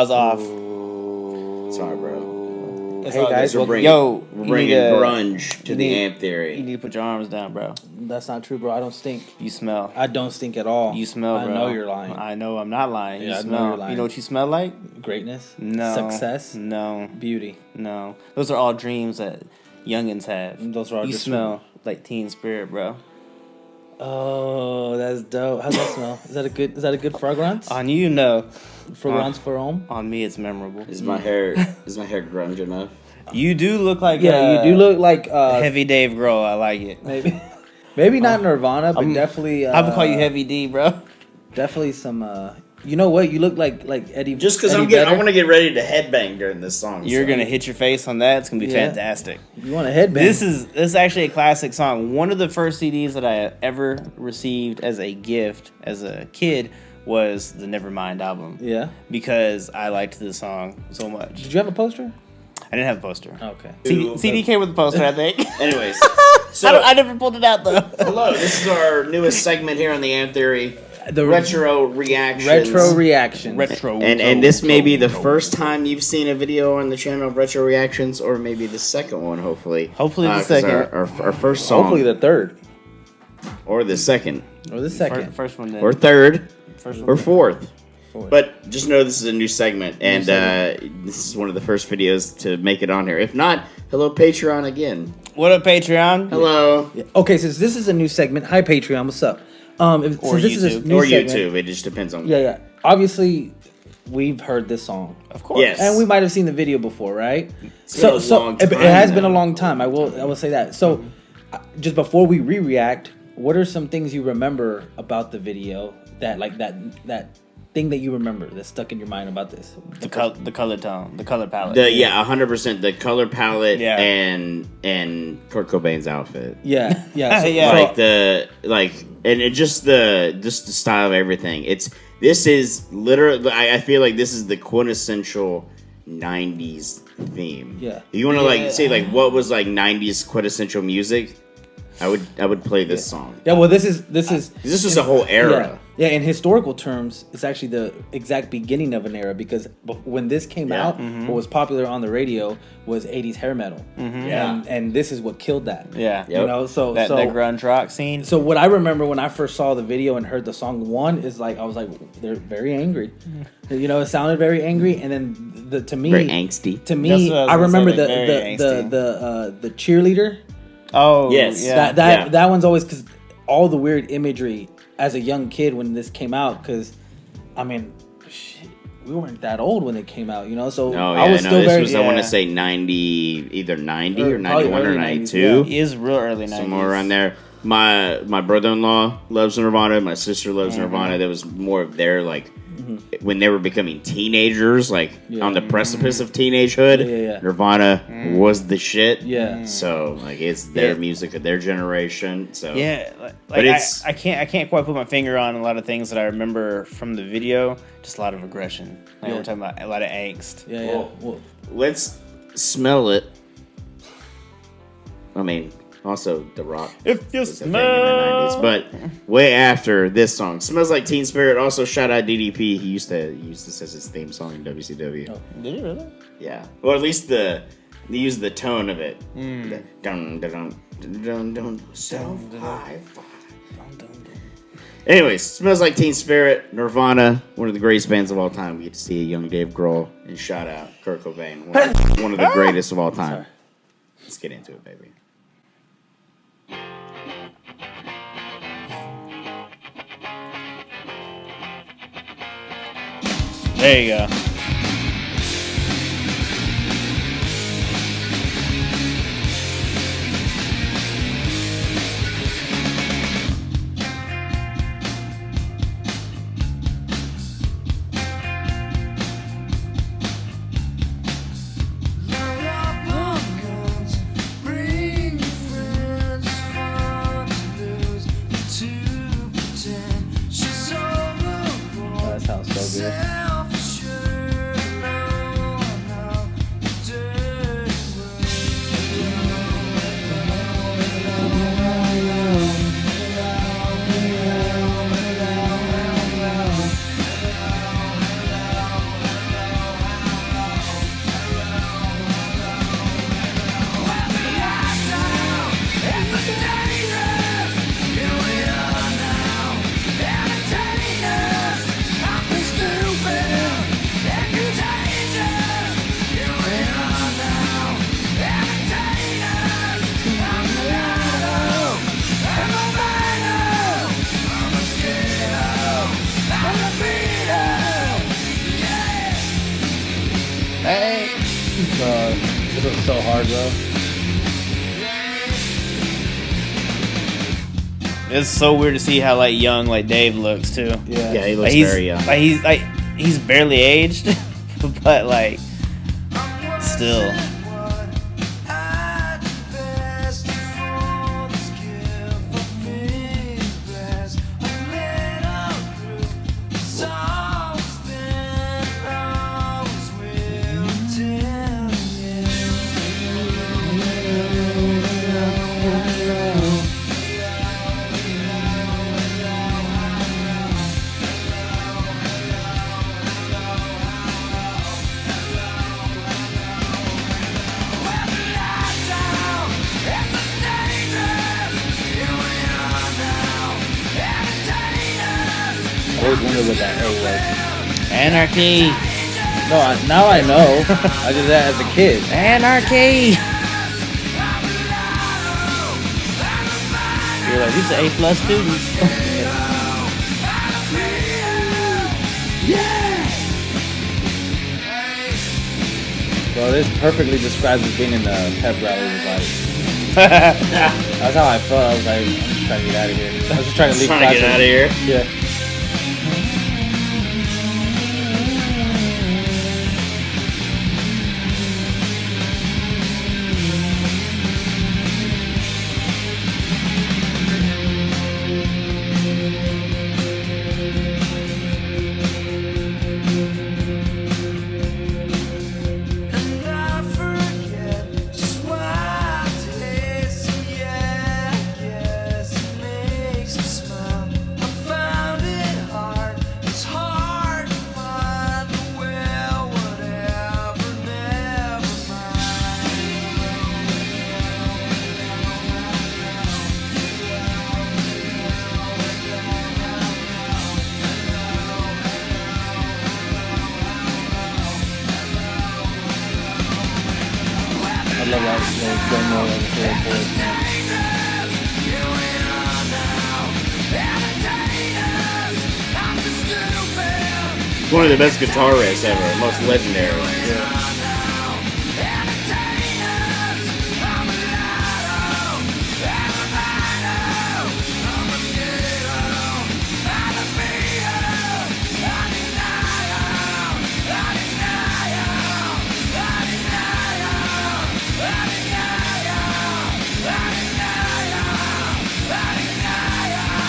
was off. Sorry, bro. Hey guys, we're bringing grunge to the amp theory. You need to put your arms down, bro. That's not true, bro. I don't stink. You smell. I don't stink at all. You smell, bro. I know you're lying. I know I'm not lying. Yeah, you I smell. know you're lying. You know what you smell like? Greatness? No. Success? No. Beauty? No. Those are all dreams that youngins have. Those are all you just smell like teen spirit, bro. Oh, that's dope. How's that smell? Is that a good fragrance? On you, no. Fragrance for home? On me, it's memorable. Is my hair grunge enough? You do look like you do look like Heavy Dave Grohl. I like it. Maybe not Nirvana, but definitely. I would call you Heavy D, bro. Definitely some. You know what? You look like Eddie. Just because I want to get ready to headbang during this song. You're gonna hit your face on that. It's gonna be fantastic. You want a headbang? This is actually a classic song. One of the first CDs that I ever received as a gift as a kid was the Nevermind album. Yeah. Because I liked this song so much. Did you have a poster? I didn't have a poster. Okay. CD came with a poster, I think. Anyways, so I never pulled it out though. Hello, this is our newest segment here on the Amp Theory. The retro reactions. And this may be the first time you've seen a video on the channel of retro reactions, or maybe the second one. Hopefully the second. Our first song. Hopefully the third. Or the second. Or the second. First one then. Or third. First one or fourth. But just know this is a new segment, and this is one of the first videos to make it on here. If not, hello Patreon again. What up, Patreon? Hello. Yeah. Okay, since this is a new segment, hi Patreon, what's up? Or YouTube. It just depends on. Yeah. Obviously, we've heard this song, of course. Yes. And we might have seen the video before, right? It has been a long time. I will say that. So, just before we react, what are some things you remember about the video that thing that you remember that's stuck in your mind about this? The color tone, the color palette. 100%. The color palette and Kurt Cobain's outfit. Yeah. Just the style of everything. This is literally. I feel like this is the quintessential '90s theme. Yeah. You want to say what was '90s quintessential music? I would play this song. Yeah, well, this is a whole era. Yeah, in historical terms, it's actually the exact beginning of an era because when this came out, what was popular on the radio was 80s hair metal. And this is what killed that. Yeah. You know, so that grunge rock scene. So what I remember when I first saw the video and heard the song one is I was like, they're very angry. You know, it sounded very angry, and then to me, very angsty. To me, I remember the cheerleader. Oh yes, that one's always because all the weird imagery as a young kid when this came out. Because I mean, we weren't that old when it came out, you know. So I was still very. I want to say 90, either 90 or 91 or 92. It is real early 90s, somewhere around there. My brother-in-law loves Nirvana. My sister loves Nirvana. There was more of their when they were becoming teenagers, on the precipice of teenagehood. Nirvana was the shit. Yeah. So it's their music of their generation. So but I can't quite put my finger on a lot of things that I remember from the video. Just a lot of aggression. We're talking about a lot of angst. Yeah. Well, let's smell it. I mean. Also, The Rock. If you smell, in the 90s, but way after this song, "Smells Like Teen Spirit." Also, shout out DDP. He used this as his theme song in WCW. Oh, did he really? Yeah. Well, at least they used the tone of it. Dun dun dun dun dun. Self high five. Anyways, "Smells Like Teen Spirit." Nirvana, one of the greatest bands of all time. We get to see a young Dave Grohl, and shout out Kurt Cobain, one of the greatest of all time. Sorry. Let's get into it, baby. There you go. That sounds so good. so hard, bro. It's so weird to see how like young like Dave looks too. Yeah. Yeah, he looks Like he's very young. he's barely aged, but like still. I always wondered what that A was. Anarchy. No, now I know. I did that as a kid. Anarchy. You're like, these are A+ students. Bro, this perfectly describes us being in the pep rally. It was like, that's how I felt. I was like, I'm just trying to get out of here. I was just trying to leave. Trying to get out of here. Yeah. I love that little demo of the whole chorus, man. It's one of the best guitar riffs ever, most legendary. Yeah.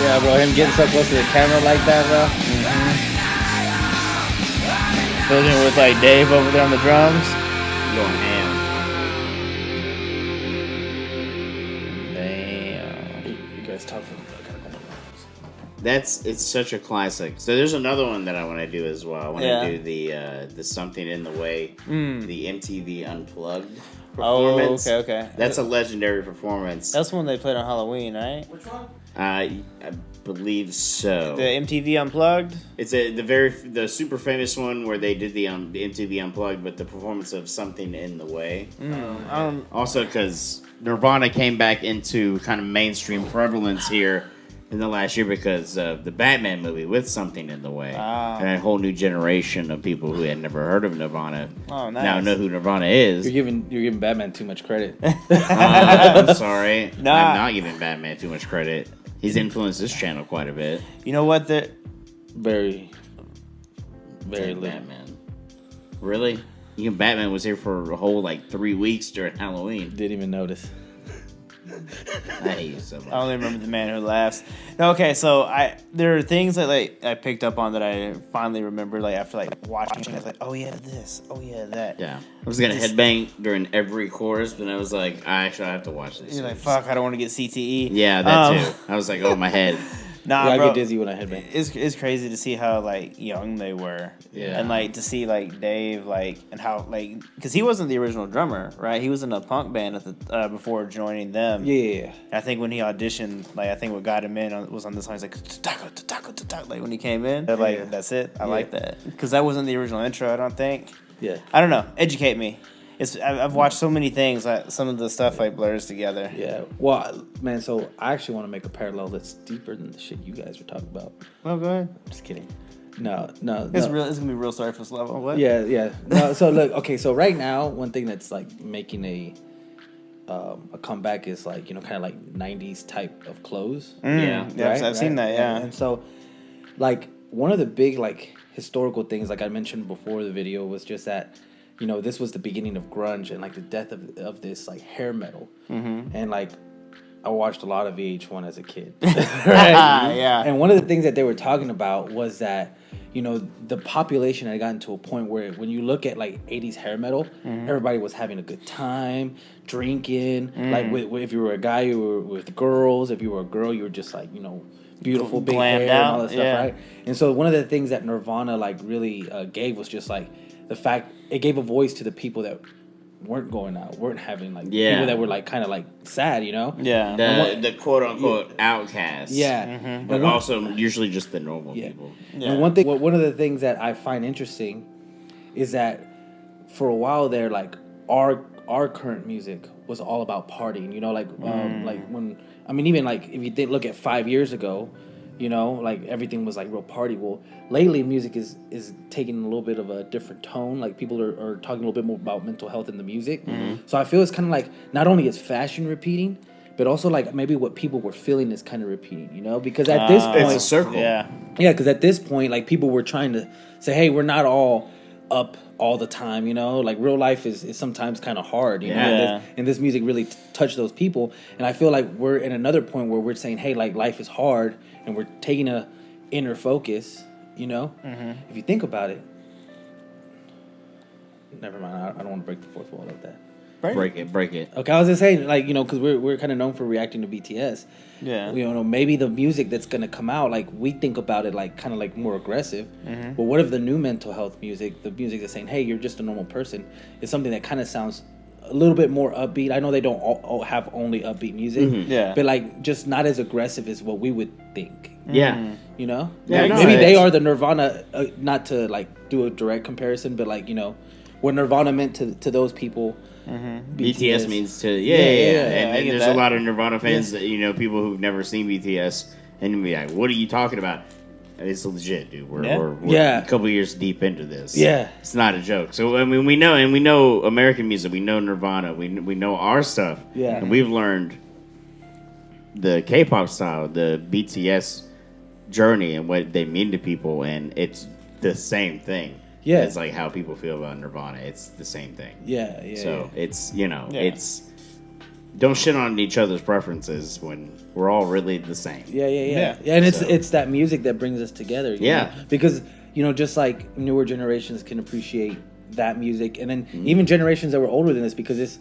Yeah, bro, him getting so close to the camera like that, bro. Building with like Dave over there on the drums. Going ham. Damn. You guys talk for It's such a classic. So there's another one that I want to do as well. I want Yeah. to do the Something in the Way, the MTV Unplugged Oh, performance. okay. That's a legendary performance. That's one they played on Halloween, right? Which one? I believe so. The MTV Unplugged. It's the super famous one where they did the MTV Unplugged, but the performance of Something in the Way. I don't. Also, because Nirvana came back into kind of mainstream prevalence here in the last year because of the Batman movie with Something in the Way. Ah. And a whole new generation of people who had never heard of Nirvana Oh, nice. now know who Nirvana is. You're giving Batman too much credit. I'm sorry. Nah. I'm not giving Batman too much credit. He's influenced this channel quite a bit. You know what? The Very little. Batman. Really? Even Batman was here for a whole 3 weeks during Halloween. Didn't even notice. I hate you so much. I only remember the man who laughs. No, okay, so there are things that I picked up on that I finally remember after watching. I was like, oh yeah, this, oh yeah, that. Yeah. I was gonna headbang during every chorus, but I was like, I actually have to watch this. You're like, fuck, I don't want to get CTE. Yeah, that too. I was like, oh, my head. Nah, Yeah, I bro. get dizzy when I headbang. It's crazy to see how young they were. Yeah. And to see Dave and how because he wasn't the original drummer, right? He was in a punk band at the before joining them. Yeah. I think when he auditioned, I think what got him in was on the song. He's like, taco, when he came in. They're like, Yeah. that's it. I Yeah. like that because that wasn't the original intro. I don't think. Yeah. I don't know. Educate me. I've watched so many things. Some of the stuff blurs together. Yeah. Well, man, so I actually want to make a parallel that's deeper than the shit you guys were talking about. Oh, go ahead. Just kidding. No. It's real. It's gonna be real surface level. What? Yeah. No, so look, okay, so right now, one thing that's like making a comeback is like, kind of like 90s type of clothes. Yeah. I've seen that. Yeah. And so, like, one of the big like historical things, like I mentioned before the video, was just that, this was the beginning of grunge and like the death of this like hair metal, and like I watched a lot of VH1 as a kid. Right? Yeah. And one of the things that they were talking about was that, the population had gotten to a point where when you look at like 80s hair metal, everybody was having a good time, drinking. Like if you were a guy, you were with girls. If you were a girl, you were just like, beautiful big hair and all that stuff, right? And so one of the things that Nirvana like really gave was just like the fact it gave a voice to the people that weren't going out, weren't having like people that were like kind of like sad, Yeah. The quote unquote outcasts. Yeah. But also usually just the normal people. Yeah. And one of the things that I find interesting is that for a while there, like our current music was all about partying. Like when even like if you look at 5 years ago, like everything was like real party. Well, lately music is taking a little bit of a different tone. Like people are talking a little bit more about mental health in the music. So I feel it's kind of like not only is fashion repeating, but also like maybe what people were feeling is kind of repeating. Because at this point, it's a circle. Yeah. Yeah, because at this point, like people were trying to say, hey, we're not all up all the time, like real life is sometimes kind of hard, and this music really touched those people. And I feel like we're in another point where we're saying, hey, like life is hard, and we're taking a inner focus, If you think about it, never mind, I don't want to break the fourth wall like that. Break it. Okay, I was just saying, like, because we're kind of known for reacting to BTS. Yeah. Maybe the music that's gonna come out, like we think about it like kind of like more aggressive. But what if the new mental health music, the music that's saying, hey, you're just a normal person, is something that kind of sounds a little bit more upbeat? I know they don't all have only upbeat music. Yeah. But like just not as aggressive as what we would think. Yeah. Yeah, maybe they are the Nirvana. Not to like do a direct comparison, but like what Nirvana meant to those people. BTS means to Yeah, and there's a lot of Nirvana fans that people who've never seen BTS and you'll be like, what are you talking about? It's legit, dude. We're a couple years deep into this. Yeah, it's not a joke. So I mean, we know American music, we know Nirvana, we know our stuff. Yeah, and we've learned the K-pop style, the BTS journey, and what they mean to people, and it's the same thing. Yeah, it's like how people feel about Nirvana. It's the same thing. Yeah. So it's it's don't shit on each other's preferences when we're all really the same. Yeah. And it's that music that brings us together. You know? Because just like newer generations can appreciate that music, and then even generations that were older than this, because it's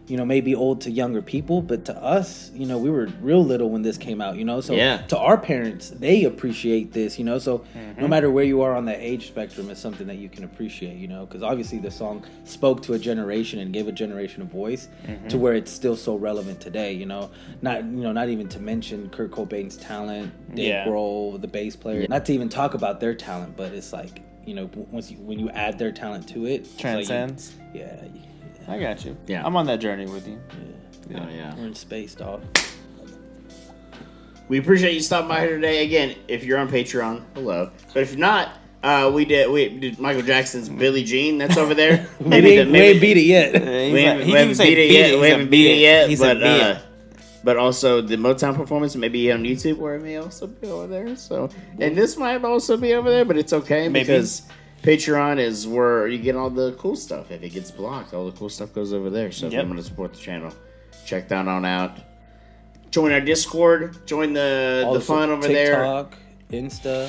may be old to younger people, but to us, we were real little when this came out, so to our parents, they appreciate this, so no matter where you are on that age spectrum, it's something that you can appreciate, because obviously the song spoke to a generation and gave a generation a voice to where it's still so relevant today, not even to mention Kurt Cobain's talent, Dave Grohl, the bass player, not to even talk about their talent, but it's like, when you add their talent to it, transcends. Like, I got you. Yeah. I'm on that journey with you. Yeah. Oh, yeah. We're in space, dog. We appreciate you stopping by here today. Again, if you're on Patreon, hello. But if not, we did Michael Jackson's Billie Jean. That's over there. We ain't beat it yet. We haven't beat it yet. But also the Motown performance may be on YouTube, where it may also be over there. So, and this might also be over there, but it's okay because Patreon is where you get all the cool stuff. If it gets blocked, all the cool stuff goes over there. So if you want to support the channel, check that on out. Join our Discord. Join the fun over TikTok, there. Insta.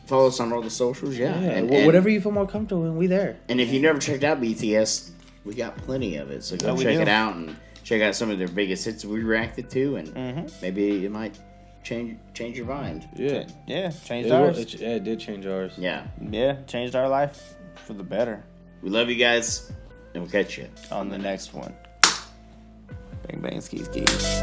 Follow us on all the socials. And whatever you feel more comfortable in, we there. And if you never checked out BTS, we got plenty of it. So go check it out and check out some of their biggest hits we reacted to, and maybe it might change your mind. Changed ours. It did change ours. Changed our life for the better. We love you guys, and we'll catch you on the next one. Bang bang skis skis.